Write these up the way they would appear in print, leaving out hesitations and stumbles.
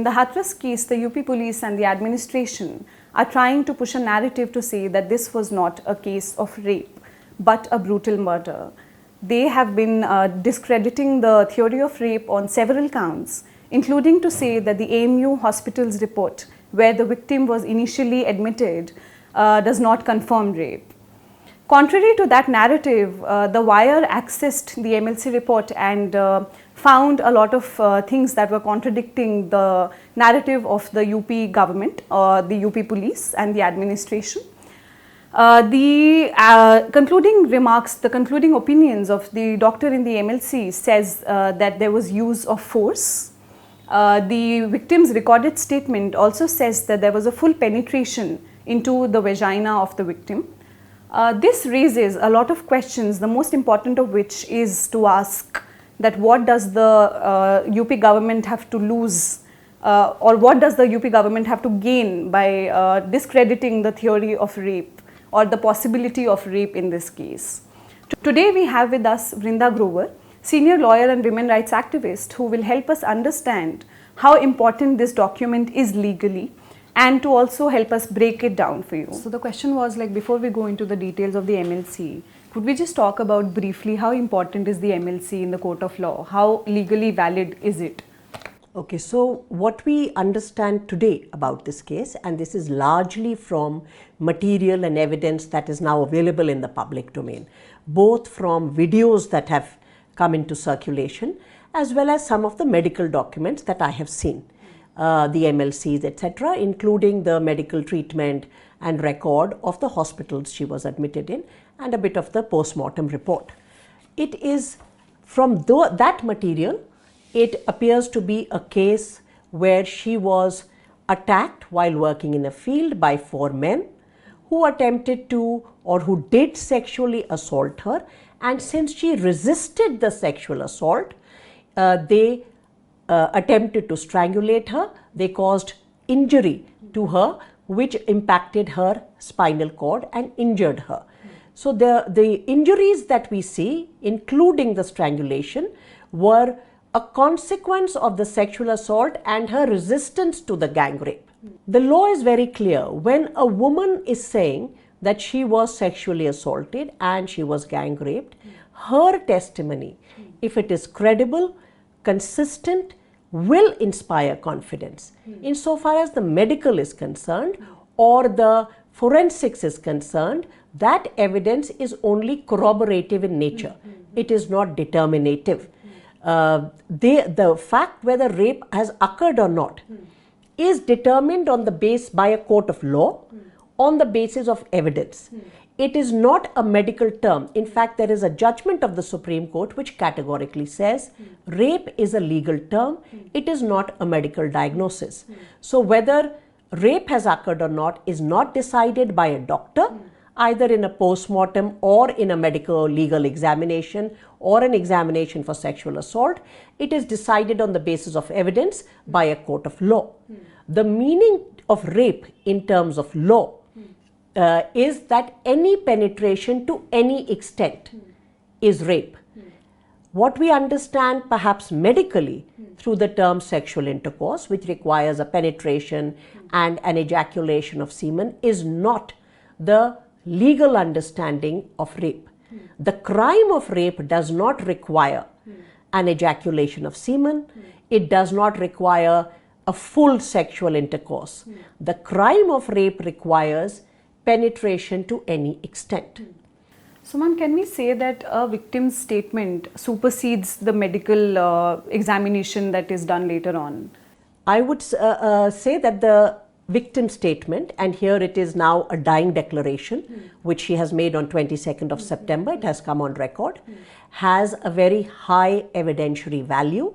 the Hathras case, the UP police and the administration are trying to push a narrative to say that this was not a case of rape, but a brutal murder. They have been discrediting the theory of rape on several counts, including to say that the AMU hospital's report, where the victim was initially admitted, does not confirm rape. Contrary to that narrative, the Wire accessed the MLC report and found a lot of things that were contradicting the narrative of the UP government, the UP police and the administration. The concluding remarks, the concluding opinions of the doctor in the MLC says that there was use of force. The victim's recorded statement also says that there was a full penetration into the vagina of the victim. This raises a lot of questions, the most important of which is to ask that what does the UP government have to lose or what does the UP government have to gain by discrediting the theory of rape or the possibility of rape in this case. Today we have with us Vrinda Grover, senior lawyer and women rights activist, who will help us understand how important this document is legally and to also help us break it down for you. So the question was, like, before we go into the details of the MLC, could we just talk about briefly how important is the MLC in the court of law? How legally valid is it? Okay, so what we understand today about this case, and this is largely from material and evidence that is now available in the public domain, both from videos that have come into circulation as well as some of the medical documents that I have seen. The MLCs, etc., including the medical treatment and record of the hospitals she was admitted in and a bit of the post-mortem report. It is from that material, it appears to be a case where she was attacked while working in a field by 4 men who attempted to or who did sexually assault her, and since she resisted the sexual assault, they attempted to strangulate her. They caused injury to her which impacted her spinal cord and injured her. So the injuries that we see, including the strangulation, were a consequence of the sexual assault and her resistance to the gang rape. The law is very clear. When a woman is saying that she was sexually assaulted and she was gang raped, her testimony, if it is credible, consistent, will inspire confidence. Insofar as the medical is concerned or the forensics is concerned, that evidence is only corroborative in nature. It is not determinative. The fact whether rape has occurred or not is determined on the base by a court of law on the basis of evidence. It is not a medical term. In fact, there is a judgment of the Supreme Court which categorically says rape is a legal term. It is not a medical diagnosis. So whether rape has occurred or not is not decided by a doctor, either in a post-mortem or in a medico-legal examination or an examination for sexual assault. It is decided on the basis of evidence by a court of law. The meaning of rape in terms of law is that any penetration to any extent is rape. What we understand perhaps medically through the term sexual intercourse, which requires a penetration and an ejaculation of semen, is not the legal understanding of rape. The crime of rape does not require an ejaculation of semen. It does not require a full sexual intercourse. The crime of rape requires penetration to any extent. So, ma'am, can we say that a victim's statement supersedes the medical examination that is done later on? I would say that the victim statement, and here it is now a dying declaration which she has made on 22nd of September, it has come on record, has a very high evidentiary value,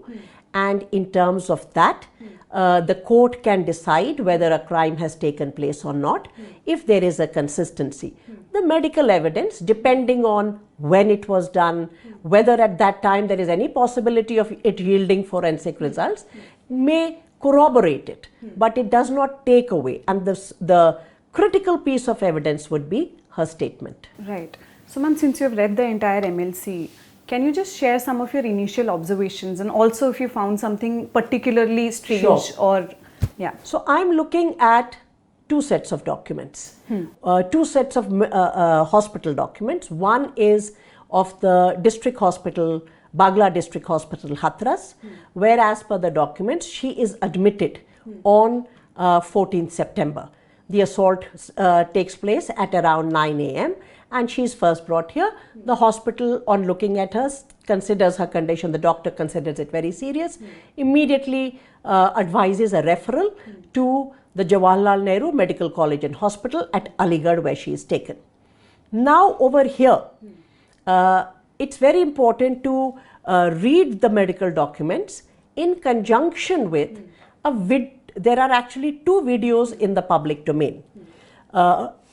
and in terms of that, the court can decide whether a crime has taken place or not if there is a consistency. The medical evidence, depending on when it was done, whether at that time there is any possibility of it yielding forensic results, may corroborate it, but it does not take away. And the critical piece of evidence would be her statement. Right. So, ma'am, since you have read the entire MLC, Can you just share some of your initial observations, and also if you found something particularly strange? Sure. Or yeah. So I'm looking at two sets of documents, two sets of hospital documents. One is of the district hospital, Bagla district hospital, Hathras, where as per the documents, she is admitted on 14th September. The assault takes place at around 9 a.m. and she is first brought here. The hospital, on looking at her, considers her condition, the doctor considers it very serious, immediately advises a referral to the Jawaharlal Nehru Medical College and Hospital at Aligarh, where she is taken. Now over here, it's very important to read the medical documents in conjunction with there are actually two videos in the public domain.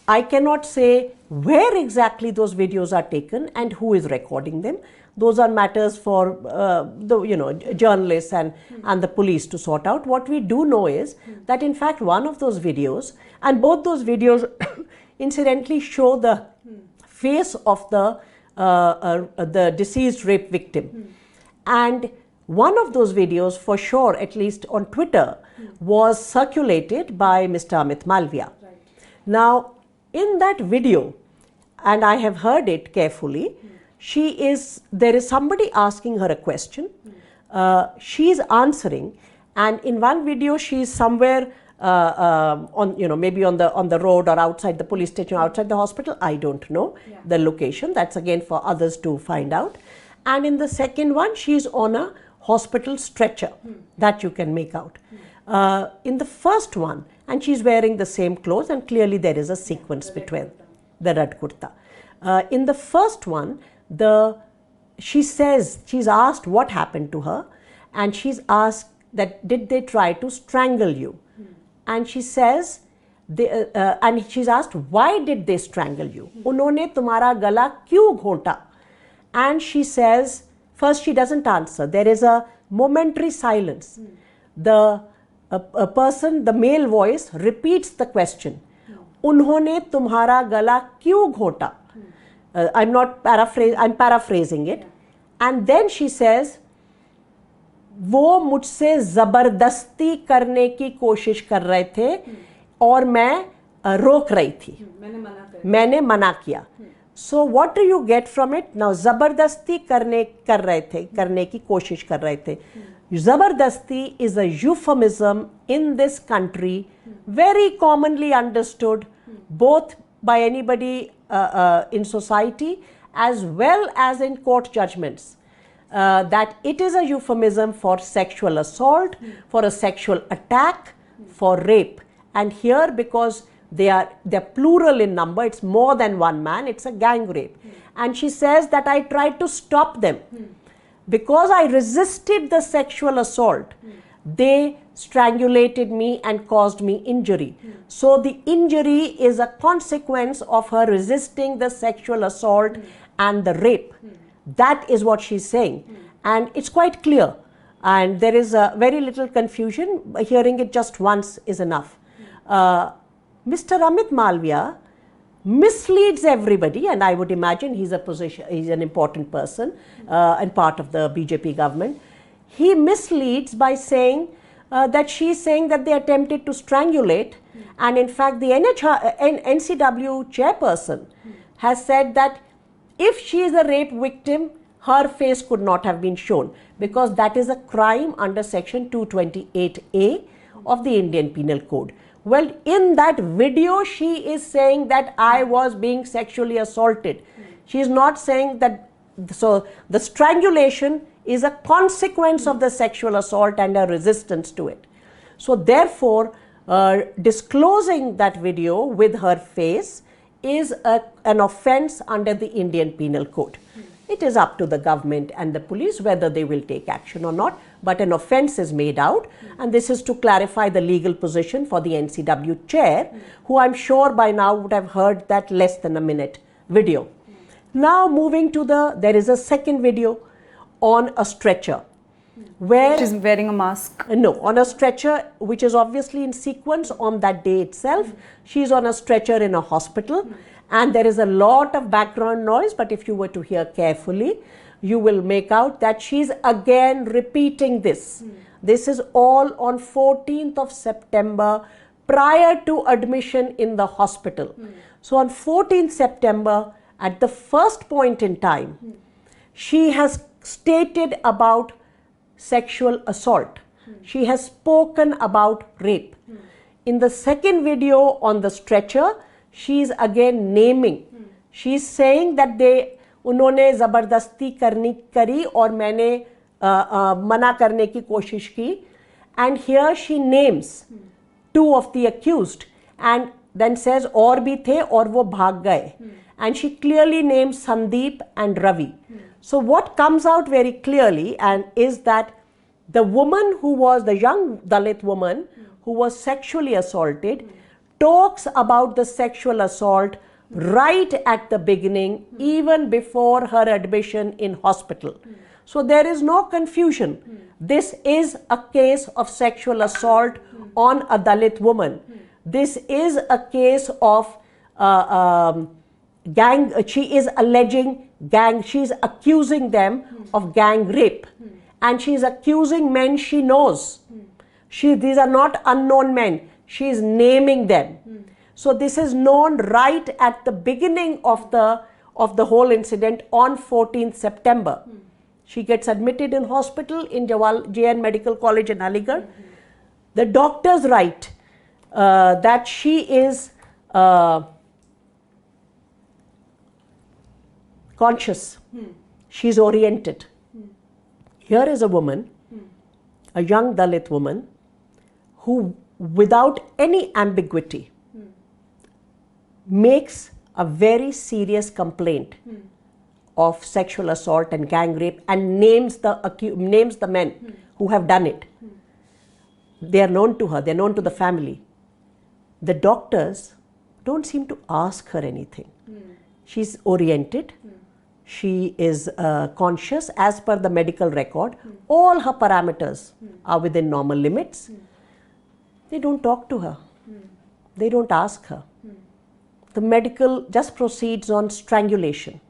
I cannot say where exactly those videos are taken and who is recording them. Those are matters for the journalists and the police to sort out. What we do know is that in fact one of those videos, and both those videos incidentally show the face of the deceased rape victim, and one of those videos for sure, at least on Twitter, was circulated by Mr. Amit Malviya. Right. Now in that video, and I have heard it carefully, there is somebody asking her a question, she is answering, and in one video she is somewhere maybe on the road or outside the police station, outside the hospital, I don't know the location, that's again for others to find out. And in the second one, she is on a hospital stretcher, that you can make out. In the first one, and she's wearing the same clothes, and clearly there is a sequence between the red kurta. In the first one, she's asked what happened to her, and she's asked that did they try to strangle you? And she says, and she's asked, why did they strangle you? Unhone tumhara gala kyun ghonta? And she says, first she doesn't answer. There is a momentary silence. The person, the male voice, repeats the question. Unhone tumhara gala kyun ghonta? I'm paraphrasing it. And then she says, वो मुझसे ज़बरदस्ती करने की कोशिश कर रहे थे और मैं रोक रही थी, मैंने मना किया. So what do you get from it? Now ज़बरदस्ती करने की कोशिश कर रहे थे. ज़बरदस्ती is a euphemism in this country, very commonly understood both by anybody in society as well as in court judgments. That it is a euphemism for sexual assault, for a sexual attack, for rape. And here, because they're plural in number, it's more than one man, it's a gang rape. And she says that I tried to stop them. Because I resisted the sexual assault, they strangulated me and caused me injury. So the injury is a consequence of her resisting the sexual assault and the rape. That is what she's saying, and it's quite clear, and there is very little confusion. Hearing it just once is enough. Mr. Amit Malviya misleads everybody, and I would imagine he's an important person and part of the BJP government. He misleads by saying that she's saying that they attempted to strangulate, and in fact the NCW chairperson has said that if she is a rape victim, her face could not have been shown, because that is a crime under section 228A of the Indian Penal Code. Well, in that video, she is saying that I was being sexually assaulted. She is not saying that, so the strangulation is a consequence of the sexual assault and a resistance to it. So therefore, disclosing that video with her face is an offence under the Indian Penal Code. It is up to the government and the police whether they will take action or not, but an offence is made out, and this is to clarify the legal position for the NCW chair, who I'm sure by now would have heard that less than a minute video. Now moving to there is a second video on a stretcher, where she's wearing a mask. No, on a stretcher, which is obviously in sequence on that day itself. She's on a stretcher in a hospital, and there is a lot of background noise, but if you were to hear carefully, you will make out that she's again repeating this. This is all on 14th of September prior to admission in the hospital. So on 14th September, at the first point in time, she has stated about sexual assault. She has spoken about rape. In the second video on the stretcher, she is again naming. She is saying that उन्होंने ज़बरदस्ती करी और मैंने मना करने की कोशिश की. And here she names 2 of the accused and then says और भी थे और वो भाग गए. And she clearly names Sandeep and Ravi. So what comes out very clearly and is that the woman who was the young Dalit woman who was sexually assaulted talks about the sexual assault right at the beginning, even before her admission in hospital. So there is no confusion. This is a case of sexual assault on a Dalit woman. This is a case of gang. She is alleging gang. She is accusing them of gang rape. And she is accusing men she knows. These are not unknown men. She is naming them. So this is known right at the beginning of the whole incident on 14th September. She gets admitted in hospital in JN Medical College in Aligarh. The doctors write that she is conscious. She is oriented. Here is a woman, a young Dalit woman, who without any ambiguity makes a very serious complaint of sexual assault and gang rape and names the men who have done it. They are known to her, they are known to the family. The doctors don't seem to ask her anything. She's oriented, she is conscious as per the medical record. All her parameters are within normal limits. They don't talk to her. They don't ask her. The medical just proceeds on strangulation.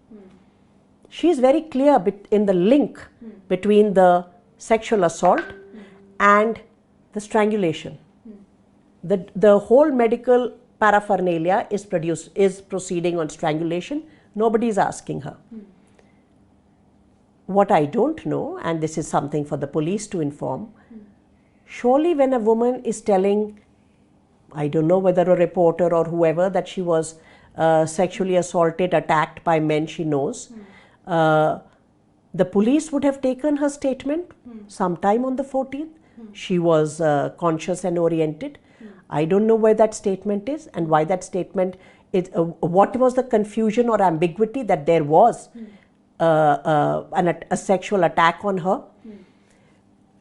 She is very clear in the link between the sexual assault and the strangulation. The whole medical paraphernalia is proceeding on strangulation. Nobody is asking her. What I don't know, and this is something for the police to inform, surely when a woman is telling, I don't know whether a reporter or whoever, that she was sexually assaulted, attacked by men she knows, the police would have taken her statement sometime on the 14th. She was conscious and oriented. I don't know where that statement is and why that statement is, what was the confusion or ambiguity that there was a sexual attack on her.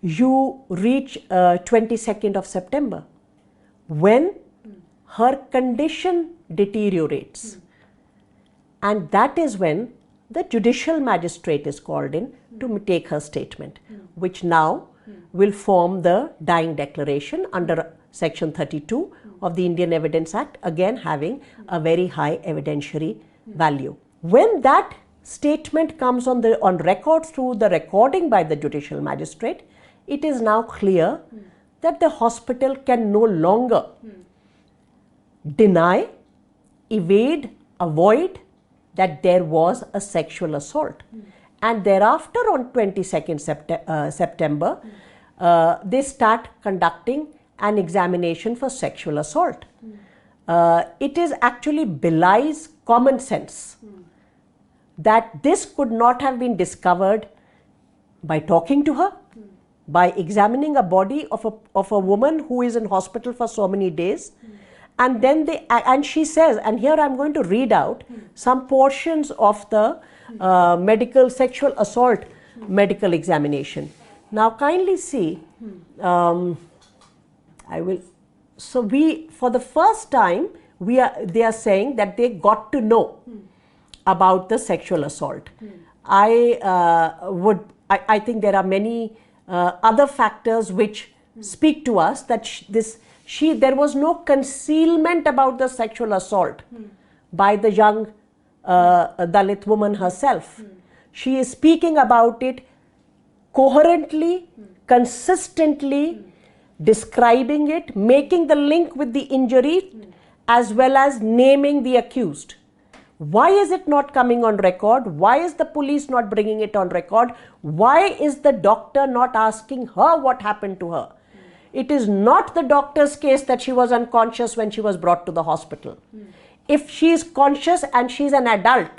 You reach 22nd of September when her condition deteriorates, and that is when the judicial magistrate is called in to take her statement, which now will form the dying declaration under section 32 of the Indian Evidence Act, again having a very high evidentiary value. When that statement comes on record through the recording by the judicial magistrate, it is now clear that the hospital can no longer deny, evade, avoid that there was a sexual assault. And thereafter on 22nd September, they start conducting an examination for sexual assault. It is actually belies common sense that this could not have been discovered by talking to her, by examining a body of a woman who is in hospital for so many days. And then she says, and here I'm going to read out some portions of the medical sexual assault medical examination. Now kindly see, I will, so for the first time, they are saying that they got to know about the sexual assault. I think there are many other factors which speak to us that there was no concealment about the sexual assault by the young Dalit woman herself. She is speaking about it coherently, consistently, describing it, making the link with the injury, as well as naming the accused. Why is it not coming on record? Why is the police not bringing it on record? Why is the doctor not asking her what happened to her? It is not the doctor's case that she was unconscious when she was brought to the hospital. If she is conscious and she is an adult,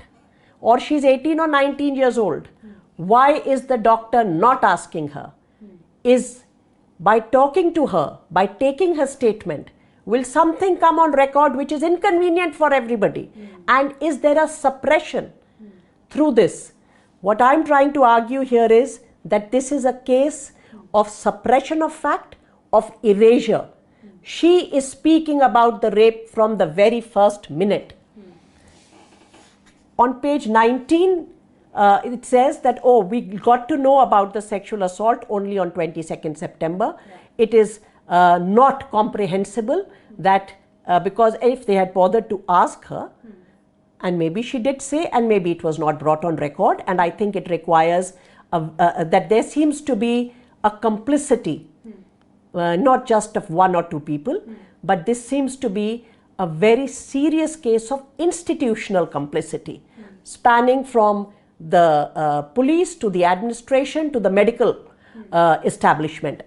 or she is 18 or 19 years old, why is the doctor not asking her? Is by talking to her, by taking her statement, will something come on record which is inconvenient for everybody? And is there a suppression through this? What I'm trying to argue here is that this is a case of suppression of fact, of erasure. She is speaking about the rape from the very first minute. On page 19, it says that, oh, we got to know about the sexual assault only on 22nd September. It is not comprehensible that because if they had bothered to ask her, and maybe she did say, and maybe it was not brought on record, and I think it requires that there seems to be a complicity, not just of one or two people, but this seems to be a very serious case of institutional complicity, spanning from the police to the administration to the medical establishment.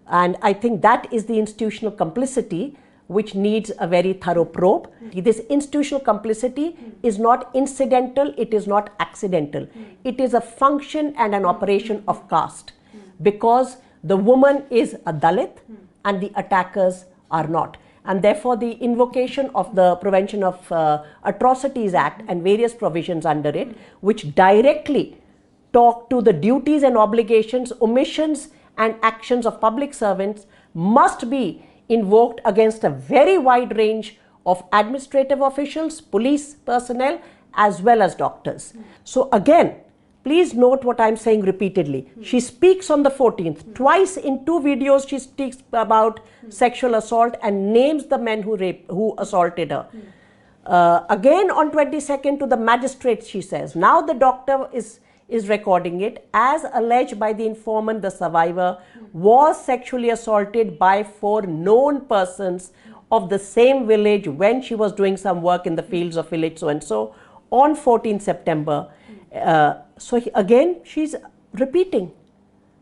And I think that is the institutional complicity which needs a very thorough probe. This institutional complicity is not incidental, it is not accidental. It is a function and an operation of caste, because the woman is a Dalit and the attackers are not. And therefore the invocation of the Prevention of Atrocities Act and various provisions under it, which directly talk to the duties and obligations, omissions and actions of public servants, must be invoked against a very wide range of administrative officials, police personnel, as well as doctors. So again, please note what I'm saying repeatedly. She speaks on the 14th. Twice in 2 videos she speaks about sexual assault and names the men who assaulted her. Again on 22nd to the magistrate she says, now the doctor is recording it, as alleged by the informant, the survivor was sexually assaulted by 4 known persons of the same village when she was doing some work in the fields of village so and so on 14th September. So again she's repeating.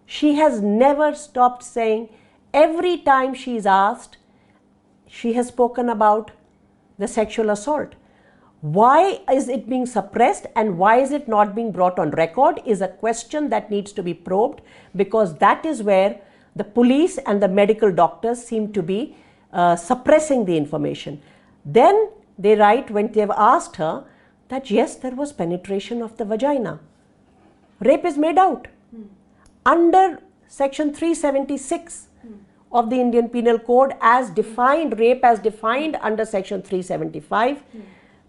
She has never stopped saying. Every time she is asked, she has spoken about the sexual assault. Why is it being suppressed and why is it not being brought on record is a question that needs to be probed, because that is where the police and the medical doctors seem to be suppressing the information. Then they write, when they have asked her, that yes, there was penetration of the vagina. Rape is made out. Under section 376 of the Indian Penal Code, as defined, rape as defined under section 375,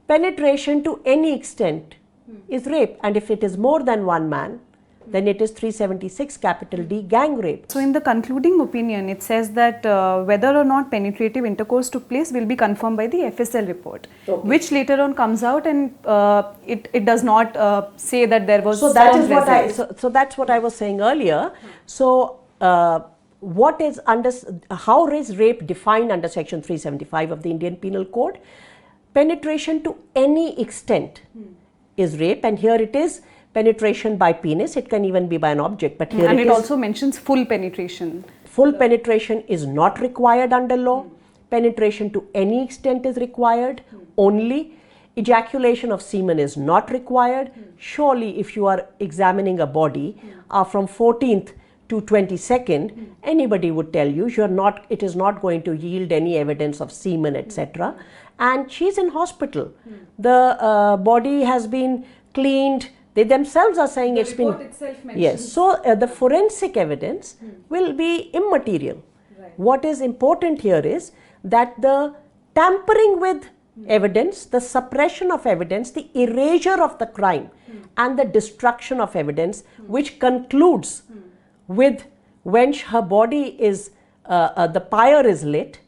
penetration to any extent is rape, and if it is more than one man, then it is 376 capital D gang rape. So in the concluding opinion, it says that whether or not penetrative intercourse took place will be confirmed by the FSL report, which later on comes out, and it does not say that there was. So that is what so that's what I was saying earlier. So what is under, how is rape defined under section 375 of the Indian Penal Code? Penetration to any extent is rape, and here it is penetration by penis. It can even be by an object, but here and it also mentions full penetration. Full penetration is not required under law. Penetration to any extent is required only. Ejaculation of semen is not required. Surely if you are examining a body from 14th to 22nd, anybody would tell you it is not going to yield any evidence of semen, etc. And she's in hospital. The body has been cleaned. They themselves are saying it's been. Yes. So the forensic evidence will be immaterial. Right. What is important here is that the tampering with evidence, the suppression of evidence, the erasure of the crime, and the destruction of evidence, which concludes with when her body is, the pyre is lit,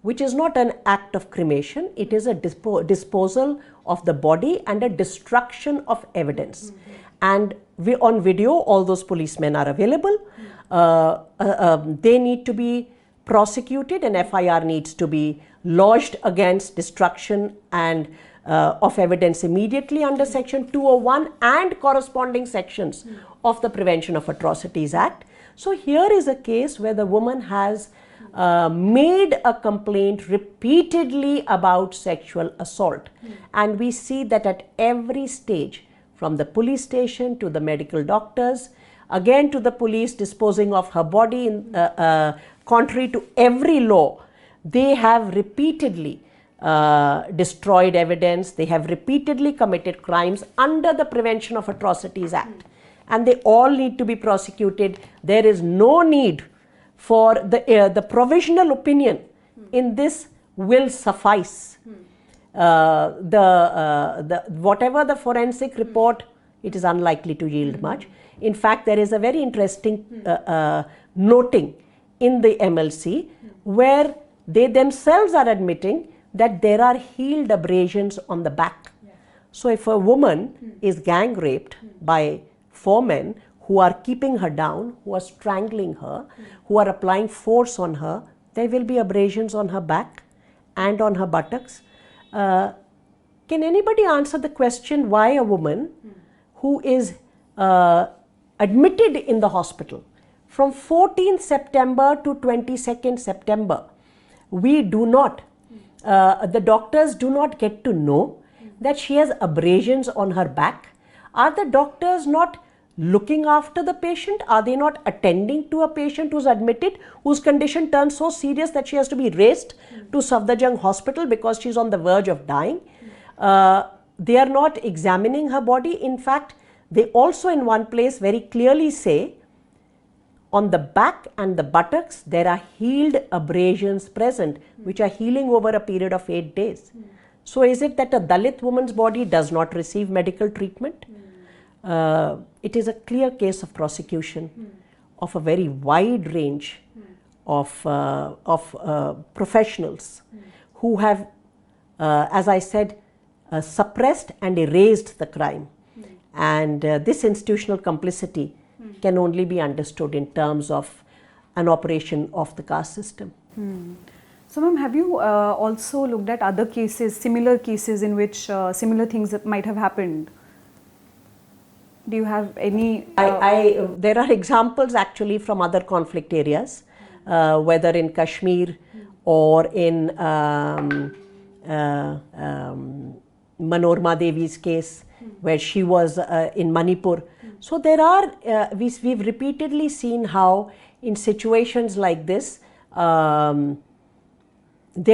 which is not an act of cremation, it is a disposal of the body and a destruction of evidence. and on video all those policemen are available. They need to be prosecuted, and FIR needs to be lodged against destruction and of evidence immediately under section 201 and corresponding sections of the Prevention of Atrocities Act. So here is a case where the woman has made a complaint repeatedly about sexual assault, and we see that at every stage, from the police station to the medical doctors, again to the police disposing of her body contrary to every law, they have repeatedly destroyed evidence, they have repeatedly committed crimes under the Prevention of Atrocities Act, and they all need to be prosecuted. There is no need for the provisional opinion in this will suffice. Whatever the forensic report, it is unlikely to yield much. In fact, there is a very interesting noting in the MLC where they themselves are admitting that there are healed abrasions on the back. So if a woman is gang raped by 4 men who are keeping her down, who are strangling her, who are applying force on her, there will be abrasions on her back and on her buttocks. Can anybody answer the question why a woman who is admitted in the hospital from 14th September to 22nd September, we do not, the doctors do not get to know that she has abrasions on her back? Are the doctors not looking after the patient? Are they not attending to a patient who's admitted, whose condition turns so serious that she has to be raced to Safdarjung Hospital because she's on the verge of dying? They are not examining her body. In fact, they also in one place very clearly say on the back and the buttocks there are healed abrasions present, which are healing over a period of 8 days. So is it that a Dalit woman's body does not receive medical treatment? It is a clear case of prosecution of a very wide range of professionals who have, as I said, suppressed and erased the crime. And this institutional complicity can only be understood in terms of an operation of the caste system. So ma'am, have you also looked at other cases, similar cases in which similar things that might have happened? Do you have any? There are examples actually from other conflict areas, whether in Kashmir or in Manorma Devi's case, where she was in Manipur. So there are, we've repeatedly seen how in situations like this, there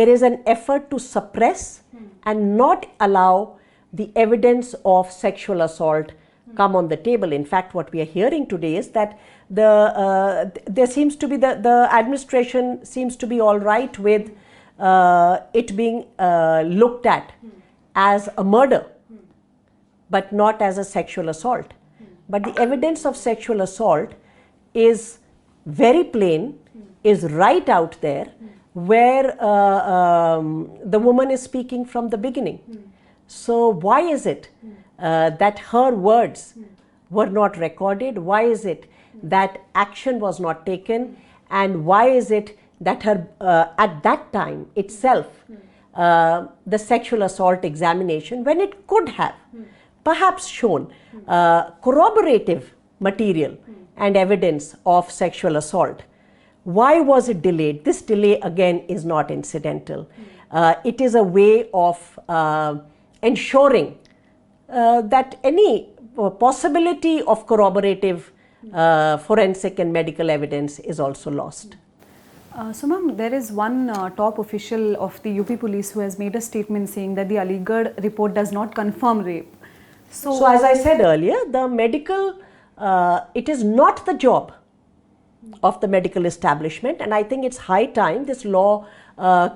is an effort to suppress and not allow the evidence of sexual assault come on the table. In fact, what we are hearing today is that there seems to be the administration seems to be all right with it being looked at as a murder, but not as a sexual assault. But the evidence of sexual assault is very plain, is right out there, where the woman is speaking from the beginning. So why is it that her words were not recorded? Why is it that action was not taken? And why is it that her at that time itself, the sexual assault examination, when it could have perhaps shown corroborative material and evidence of sexual assault, why was it delayed? This delay again is not incidental. It is a way of ensuring that any possibility of corroborative forensic and medical evidence is also lost. So ma'am, there is one top official of the UP police who has made a statement saying that the Aligarh report does not confirm rape. So as I said earlier, the medical, it is not the job of the medical establishment, and I think it's high time this law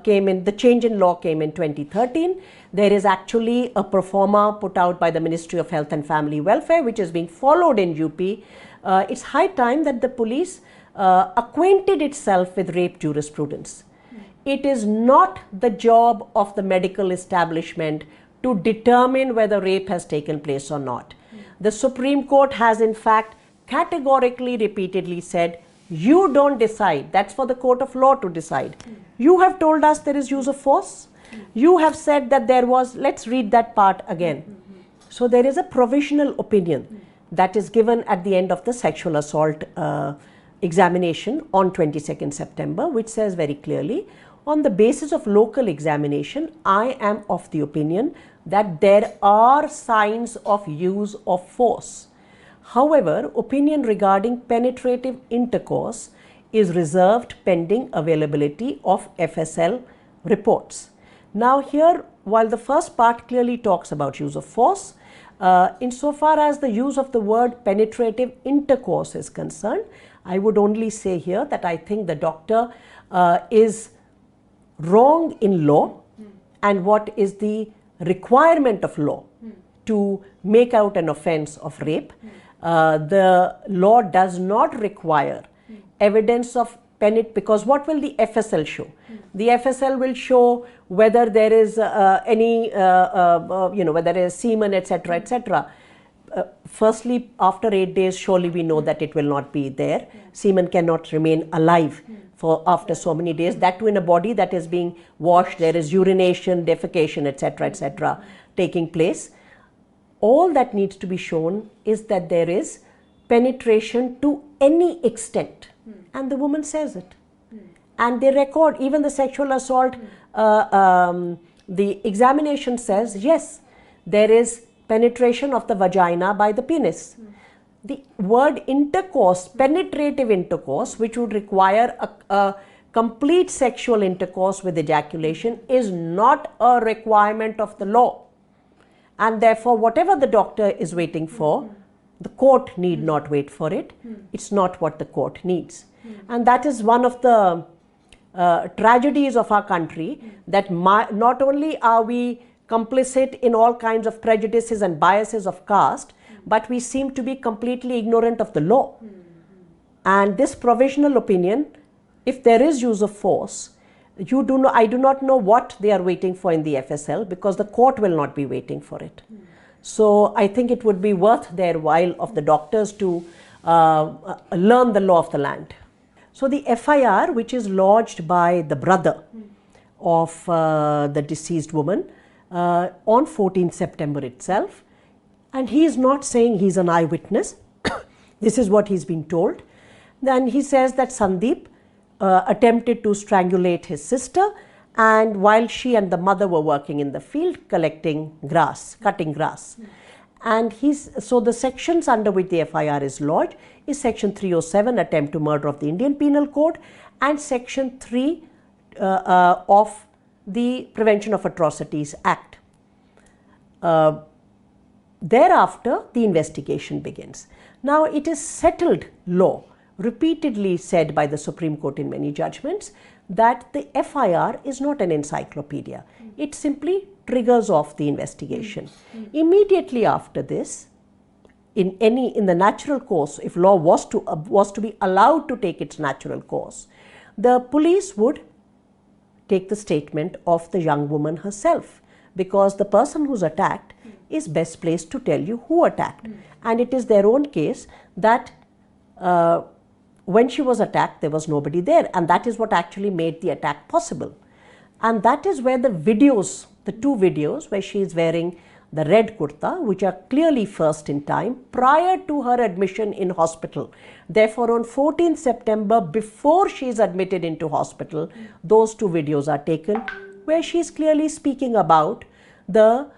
came in, the change in law came in 2013. There is actually a pro forma put out by the Ministry of Health and Family Welfare, which is being followed in UP. It's high time that the police acquainted itself with rape jurisprudence. It is not the job of the medical establishment to determine whether rape has taken place or not. the Supreme Court has in fact categorically, repeatedly said, you don't decide. That's for the court of law to decide. You have told us there is use of force. You have said that there was, let's read that part again. So there is a provisional opinion that is given at the end of the sexual assault examination on 22nd September, which says very clearly, on the basis of local examination, I am of the opinion that there are signs of use of force. However, opinion regarding penetrative intercourse is reserved pending availability of FSL reports. Now here, while the first part clearly talks about use of force, insofar as the use of the word penetrative intercourse is concerned, I would only say here that I think the doctor is wrong in law and what is the requirement of law to make out an offence of rape. The law does not require evidence of because what will the FSL show? The FSL will show whether there is any, whether there is semen, etc., etc. Firstly, after 8 days, surely we know that it will not be there. Semen cannot remain alive for after so many days. That too in a body that is being washed, there is urination, defecation, etc., etc. taking place. All that needs to be shown is that there is penetration to any extent. And the woman says it. And they record, even the sexual assault, the examination says, yes, there is penetration of the vagina by the penis. The word intercourse, penetrative intercourse, which would require a complete sexual intercourse with ejaculation, is not a requirement of the law. And therefore, whatever the doctor is waiting for, the court need not wait for it. It's not what the court needs. And that is one of the tragedies of our country, that not only are we complicit in all kinds of prejudices and biases of caste, but we seem to be completely ignorant of the law. And this provisional opinion, if there is use of force, I do not know what they are waiting for in the FSL, because the court will not be waiting for it. So I think it would be worth their while of the doctors to learn the law of the land. So the FIR, which is lodged by the brother of the deceased woman on 14th September itself, and he is not saying he's an eyewitness. This is what he's been told. Then he says that Sandeep attempted to strangulate his sister, and while she and the mother were working in the field collecting grass, cutting grass. And so the sections under which the FIR is lodged is section 307, attempt to murder of the Indian Penal Code, and section 3 of the Prevention of Atrocities Act. Thereafter, the investigation begins. Now, it is settled law, repeatedly said by the Supreme Court in many judgments, that the FIR is not an encyclopedia. It simply triggers off the investigation. Immediately after this, in the natural course, if law was to be allowed to take its natural course, the police would take the statement of the young woman herself, because the person who's attacked is best placed to tell you who attacked. And it is their own case that when she was attacked, there was nobody there, and that is what actually made the attack possible. And that is where the videos, the two videos where she is wearing the red kurta, which are clearly first in time, prior to her admission in hospital. Therefore, on 14th September, before she is admitted into hospital, those two videos are taken, where she is clearly speaking about the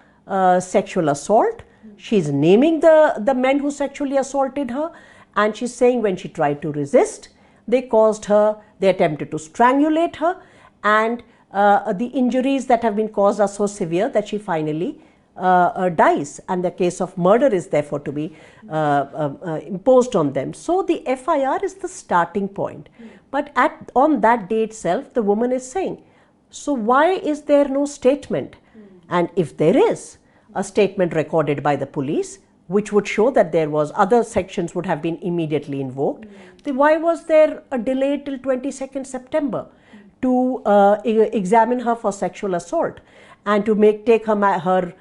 sexual assault. She is naming the men who sexually assaulted her, and she's saying when she tried to resist, they attempted to strangulate her, and the injuries that have been caused are so severe that she finally dies, and the case of murder is therefore to be imposed on them. So the FIR is the starting point. But on that day itself, the woman is saying, so why is there no statement? And if there is a statement recorded by the police, which would show that there was other sections would have been immediately invoked, then why was there a delay till 22nd September to examine her for sexual assault and to take her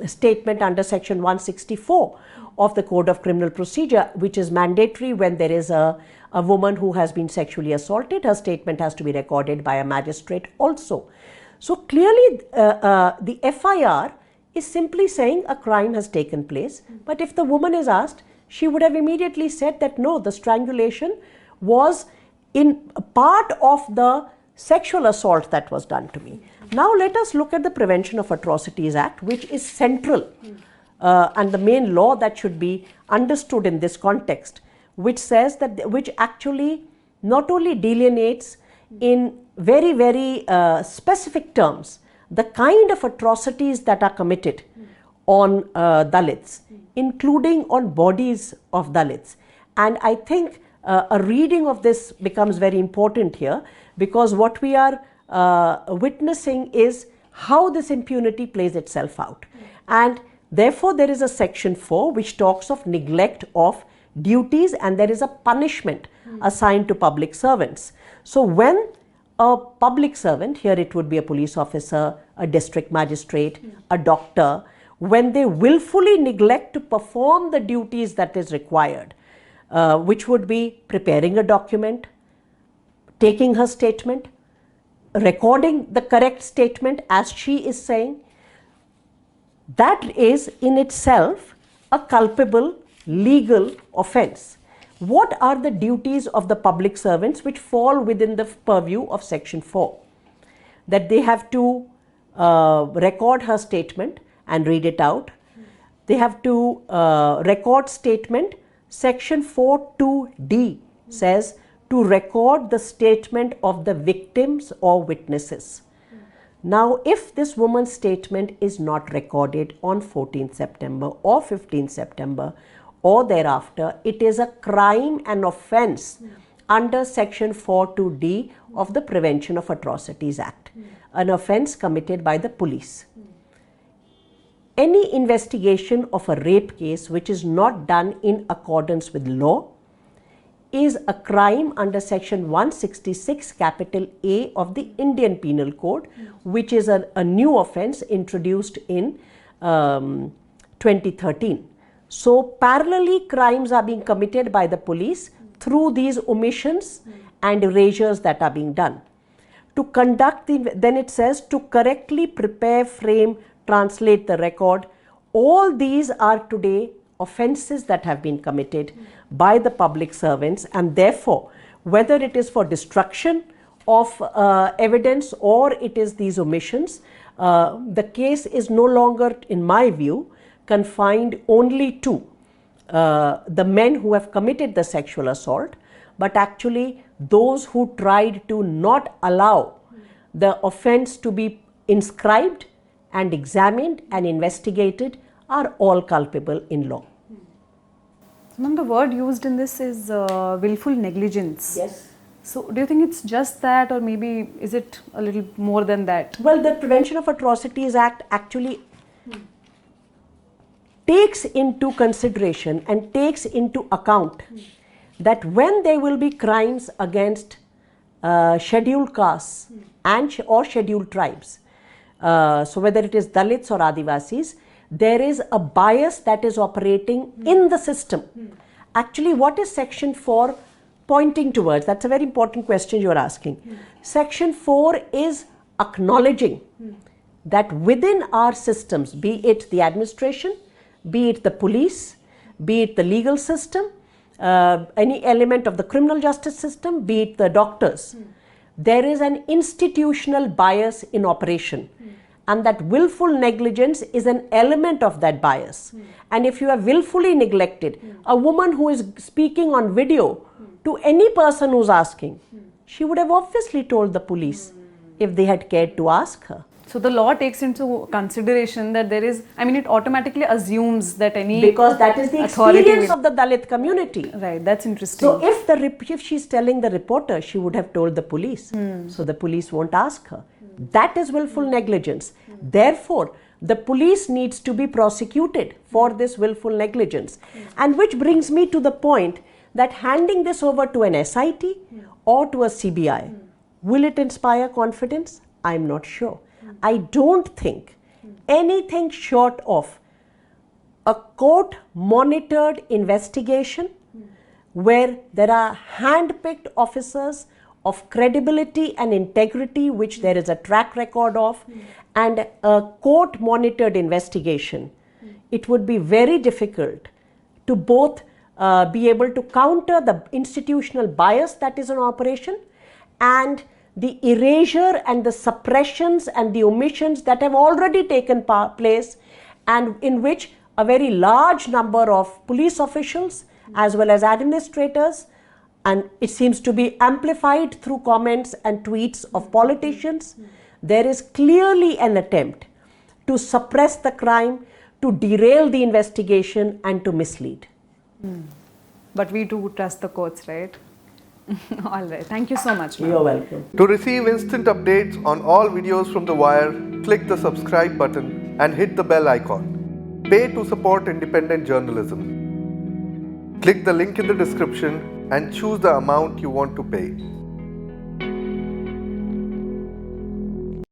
statement under section 164 of the Code of Criminal Procedure, which is mandatory when there is a woman who has been sexually assaulted. Her statement has to be recorded by a magistrate also. So clearly the FIR is simply saying a crime has taken place, but if the woman is asked, she would have immediately said that no, the strangulation was in part of the sexual assault that was done to me. Now let us look at the Prevention of Atrocities Act, which is central and the main law that should be understood in this context, which says that, which actually not only delineates in very, very specific terms the kind of atrocities that are committed on Dalits, including on bodies of Dalits. And I think a reading of this becomes very important here, because what we are witnessing is how this impunity plays itself out. And therefore there is a section 4 which talks of neglect of duties, and there is a punishment assigned to public servants. So when a public servant, here it would be a police officer, a district magistrate, a doctor, when they willfully neglect to perform the duties that is required, which would be preparing a document, taking her statement, recording the correct statement as she is saying, that is in itself a culpable legal offence. What are the duties of the public servants which fall within the purview of section 4? That they have to record her statement and read it out. They have to record statement. Section 4(2)(d) says to record the statement of the victims or witnesses. Now, if this woman's statement is not recorded on 14th September or 15th September or thereafter, it is a crime and offence under section 4(2)(d) of the Prevention of Atrocities Act, an offence committed by the police. Any investigation of a rape case which is not done in accordance with law is a crime under section 166 capital A of the Indian Penal Code, which is a new offence introduced in 2013. So parallelly, crimes are being committed by the police through these omissions and erasures that are being done. To conduct then it says to correctly prepare, frame, translate the record. All these are today offences that have been committed by the public servants, and therefore whether it is for destruction of evidence or it is these omissions, the case is no longer, in my view, confined only to the men who have committed the sexual assault, but actually those who tried to not allow the offence to be inscribed and examined and investigated are all culpable in law. Ma'am, the word used in this is willful negligence. Yes. So do you think it's just that, or maybe is it a little more than that? Well, the Prevention of Atrocities Act actually takes into consideration and takes into account that when there will be crimes against scheduled castes and or scheduled tribes, so whether it is Dalits or Adivasis, there is a bias that is operating in the system. Actually, what is section 4 pointing towards? That's a very important question you are asking. Section 4 is acknowledging that within our systems, be it the administration, be it the police, be it the legal system, any element of the criminal justice system, be it the doctors, there is an institutional bias in operation. And that willful negligence is an element of that bias. And if you have willfully neglected a woman who is speaking on video to any person who's asking, she would have obviously told the police if they had cared to ask her. So the law takes into consideration that there is, I mean, it automatically assumes that any because that is the experience of the Dalit community. Right, that's interesting. So if she's telling the reporter, she would have told the police. So the police won't ask her. That is willful negligence. Therefore, the police needs to be prosecuted for this willful negligence. And which brings me to the point that handing this over to an SIT or to a CBI, will it inspire confidence? I'm not sure. I don't think anything short of a court-monitored investigation where there are hand-picked officers of credibility and integrity, which there is a track record of, and a court-monitored investigation, it would be very difficult to both be able to counter the institutional bias that is in operation and the erasure and the suppressions and the omissions that have already taken place, and in which a very large number of police officials as well as administrators, and it seems to be amplified through comments and tweets of politicians, there is clearly an attempt to suppress the crime, to derail the investigation and to mislead. But we do trust the courts, right? All right. Thank you so much, ma'am. You're welcome. To receive instant updates on all videos from The Wire, click the subscribe button and hit the bell icon. Pay to support independent journalism. Click the link in the description and choose the amount you want to pay.